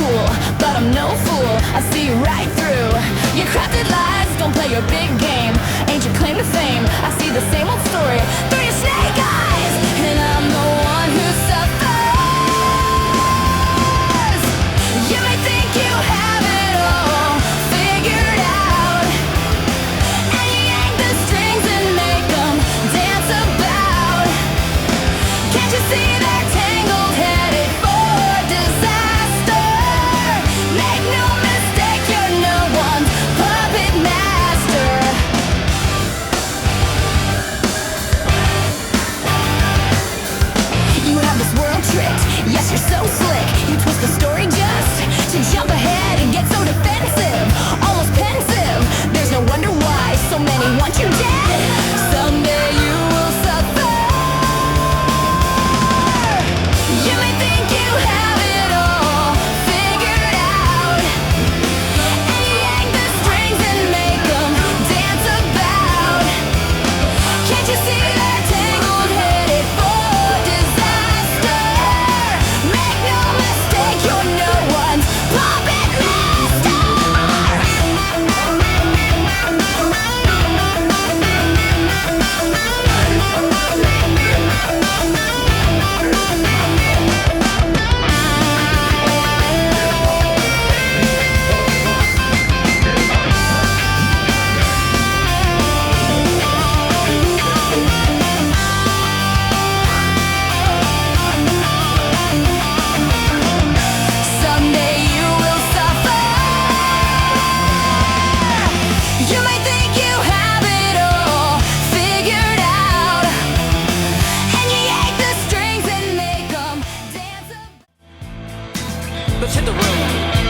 cool, but I'm no fool. I see right through your crafted lies. Don't play your big game, ain't your claim to fame. I see the same old story through your snake eyes, and I'm the one who suffers. You may think you have it all figured out, and you yank the strings and make them dance about. Can't you see they're tangled, headed for disaster? Make no mistake, you're no one's puppet master. You have this world tricked, yes, you're so slick. You twist the story just to jump ahead and get so defensive, almost pensive. There's no wonder why so many want you dead. Someday you will suffer. You may think you have it all figured out, and you yank the strings and make them dance about. Can't you see they're tangled, headed for disaster? Make no mistake, you're no one's puppet master. Someday you will suffer. You may think you have it all figured out, and you yank the strings and make them dance. Let's hit the road.